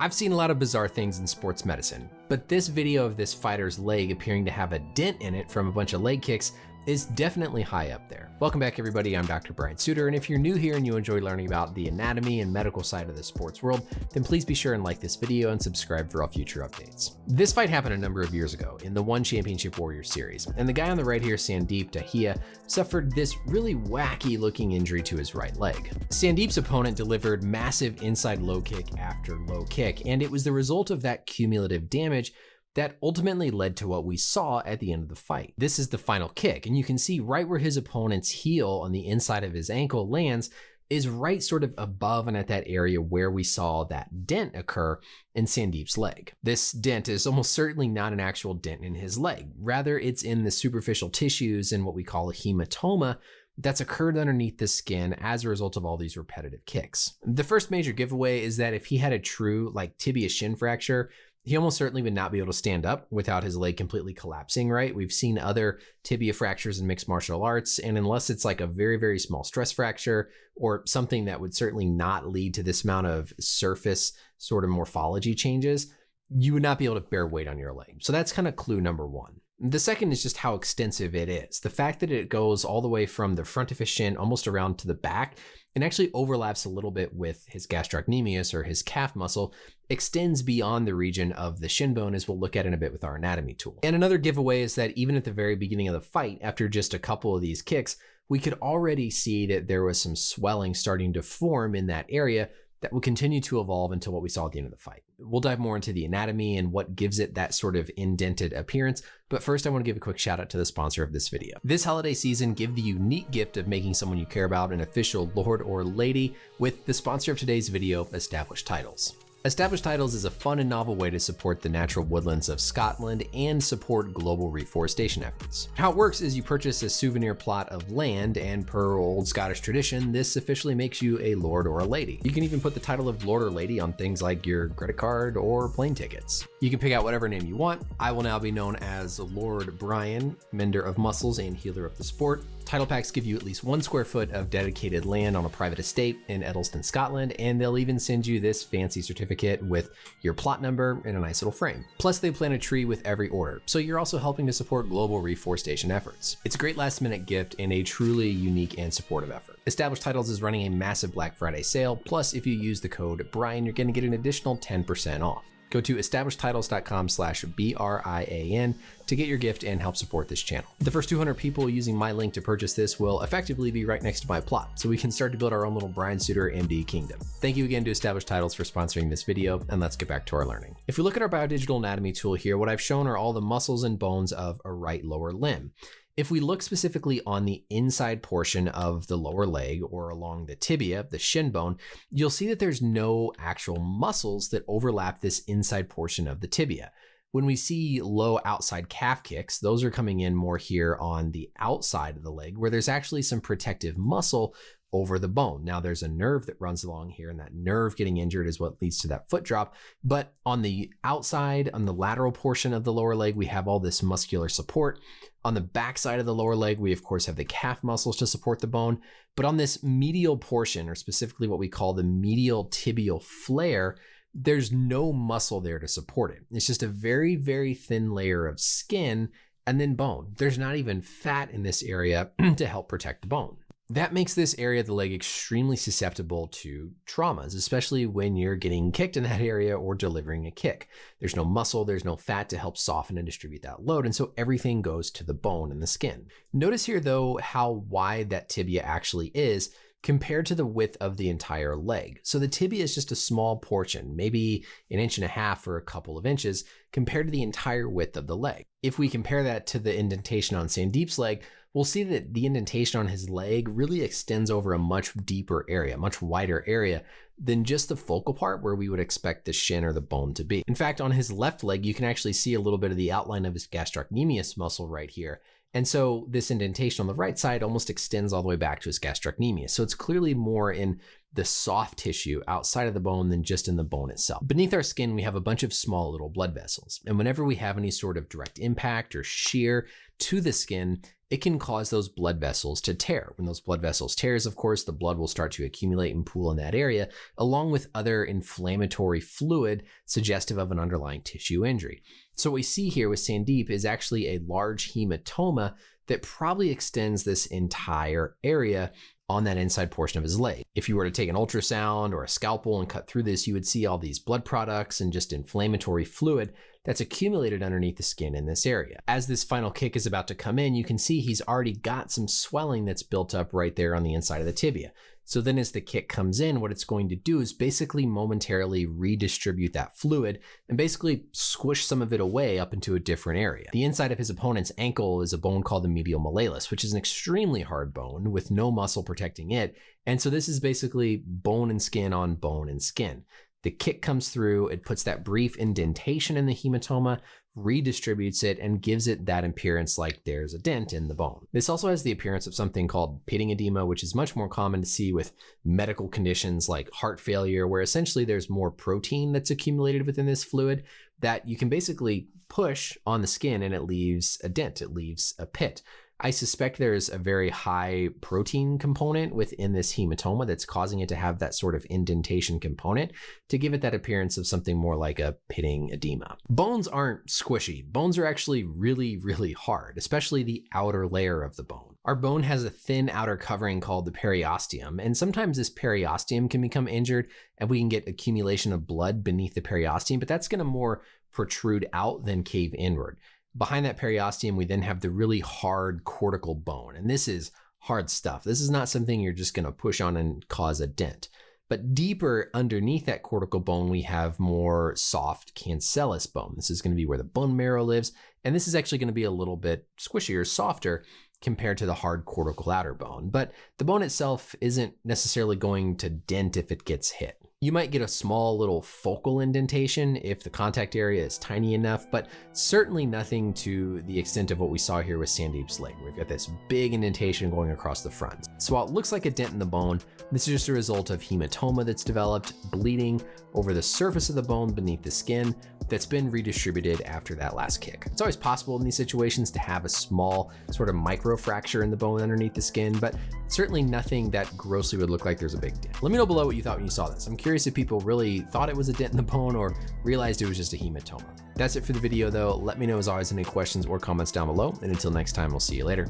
I've seen a lot of bizarre things in sports medicine, but this video of this fighter's leg appearing to have a dent in it from a bunch of leg kicks is definitely high up there. Welcome back everybody, I'm Dr. Brian Sutterer, and if you're new here and you enjoy learning about the anatomy and medical side of the sports world, then please be sure and like this video and subscribe for all future updates. This fight happened a number of years ago in the One Championship Warrior series, and the guy on the right here, Sandeep Dahiya, suffered this really wacky looking injury to his right leg. Sandeep's opponent delivered massive inside low kick after low kick, and it was the result of that cumulative damage that ultimately led to what we saw at the end of the fight. This is the final kick, and you can see right where his opponent's heel on the inside of his ankle lands is right sort of above and at that area where we saw that dent occur in Sandeep's leg. This dent is almost certainly not an actual dent in his leg. Rather, it's in the superficial tissues in what we call a hematoma that's occurred underneath the skin as a result of all these repetitive kicks. The first major giveaway is that if he had a true tibia shin fracture, he almost certainly would not be able to stand up without his leg completely collapsing, right? We've seen other tibia fractures in mixed martial arts, and unless it's like a very, very small stress fracture or something that would certainly not lead to this amount of surface sort of morphology changes, you would not be able to bear weight on your leg. So that's kind of clue number one. The second is just how extensive it is. The fact that it goes all the way from the front of his shin almost around to the back and actually overlaps a little bit with his gastrocnemius or his calf muscle, extends beyond the region of the shin bone, as we'll look at in a bit with our anatomy tool. And another giveaway is that even at the very beginning of the fight, after just a couple of these kicks, we could already see that there was some swelling starting to form in that area that will continue to evolve until what we saw at the end of the fight. We'll dive more into the anatomy and what gives it that sort of indented appearance, but first I want to give a quick shout out to the sponsor of this video. This holiday season, give the unique gift of making someone you care about an official lord or lady with the sponsor of today's video, Established Titles. Established Titles is a fun and novel way to support the natural woodlands of Scotland and support global reforestation efforts. How it works is you purchase a souvenir plot of land, and per old Scottish tradition, this officially makes you a lord or a lady. You can even put the title of lord or lady on things like your credit card or plane tickets. You can pick out whatever name you want. I will now be known as Lord Brian, mender of muscles and healer of the sport. Title packs give you at least 1 square foot of dedicated land on a private estate in Edelston, Scotland, and they'll even send you this fancy certificate with your plot number in a nice little frame. Plus, they plant a tree with every order, so you're also helping to support global reforestation efforts. It's a great last-minute gift and a truly unique and supportive effort. Established Titles is running a massive Black Friday sale, plus if you use the code BRIAN, you're going to get an additional 10% off. Go to establishedtitles.com/BRIAN to get your gift and help support this channel. The first 200 people using my link to purchase this will effectively be right next to my plot, so we can start to build our own little Brian Sutterer MD kingdom. Thank you again to Established Titles for sponsoring this video, and let's get back to our learning. If we look at our biodigital anatomy tool here, what I've shown are all the muscles and bones of a right lower limb. If we look specifically on the inside portion of the lower leg or along the tibia, the shin bone, you'll see that there's no actual muscles that overlap this inside portion of the tibia. When we see low outside calf kicks, those are coming in more here on the outside of the leg where there's actually some protective muscle over the bone. Now there's a nerve that runs along here, and that nerve getting injured is what leads to that foot drop. But on the outside, on the lateral portion of the lower leg, we have all this muscular support. On the back side of the lower leg, we of course have the calf muscles to support the bone. But on this medial portion, or specifically what we call the medial tibial flare, there's no muscle there to support it. It's just a very, very thin layer of skin and then bone. There's not even fat in this area to help protect the bone. That makes this area of the leg extremely susceptible to traumas, especially when you're getting kicked in that area or delivering a kick. There's no muscle, there's no fat to help soften and distribute that load, and so everything goes to the bone and the skin. Notice here though how wide that tibia actually is compared to the width of the entire leg. So the tibia is just a small portion, maybe 1.5 inches or a couple of inches, compared to the entire width of the leg. If we compare that to the indentation on Sandeep's leg, we'll see that the indentation on his leg really extends over a much deeper area, much wider area than just the focal part where we would expect the shin or the bone to be. In fact, on his left leg, you can actually see a little bit of the outline of his gastrocnemius muscle right here. And so this indentation on the right side almost extends all the way back to his gastrocnemius. So it's clearly more in the soft tissue outside of the bone than just in the bone itself. Beneath our skin, we have a bunch of small little blood vessels. And whenever we have any sort of direct impact or shear to the skin, it can cause those blood vessels to tear. When those blood vessels tears, of course, the blood will start to accumulate and pool in that area, along with other inflammatory fluid suggestive of an underlying tissue injury. So what we see here with Sandeep is actually a large hematoma that probably extends this entire area on that inside portion of his leg. If you were to take an ultrasound or a scalpel and cut through this, you would see all these blood products and just inflammatory fluid that's accumulated underneath the skin in this area. As this final kick is about to come in, you can see he's already got some swelling that's built up right there on the inside of the tibia. So then as the kick comes in, what it's going to do is basically momentarily redistribute that fluid and basically squish some of it away up into a different area. The inside of his opponent's ankle is a bone called the medial malleolus, which is an extremely hard bone with no muscle protecting it. And so this is basically bone and skin on bone and skin. The kick comes through, it puts that brief indentation in the hematoma, redistributes it, and gives it that appearance like there's a dent in the bone. This also has the appearance of something called pitting edema, which is much more common to see with medical conditions like heart failure, where essentially there's more protein that's accumulated within this fluid that you can basically push on the skin and it leaves a dent, it leaves a pit. I suspect there's a very high protein component within this hematoma that's causing it to have that sort of indentation component to give it that appearance of something more like a pitting edema. Bones aren't squishy. Bones are actually really, really hard, especially the outer layer of the bone. Our bone has a thin outer covering called the periosteum, and sometimes this periosteum can become injured and we can get accumulation of blood beneath the periosteum, but that's gonna more protrude out than cave inward. Behind that periosteum, we then have the really hard cortical bone. And this is hard stuff. This is not something you're just gonna push on and cause a dent. But deeper underneath that cortical bone, we have more soft cancellous bone. This is gonna be where the bone marrow lives. And this is actually gonna be a little bit squishier, softer compared to the hard cortical outer bone. But the bone itself isn't necessarily going to dent if it gets hit. You might get a small little focal indentation if the contact area is tiny enough, but certainly nothing to the extent of what we saw here with Sandeep's leg. We've got this big indentation going across the front. So while it looks like a dent in the bone, this is just a result of hematoma that's developed, bleeding over the surface of the bone beneath the skin that's been redistributed after that last kick. It's always possible in these situations to have a small sort of microfracture in the bone underneath the skin, but certainly nothing that grossly would look like there's a big dent. Let me know below what you thought when you saw this. I'm curious if people really thought it was a dent in the bone or realized it was just a hematoma. That's it for the video though. Let me know as always any questions or comments down below. And until next time, we'll see you later.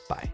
Bye.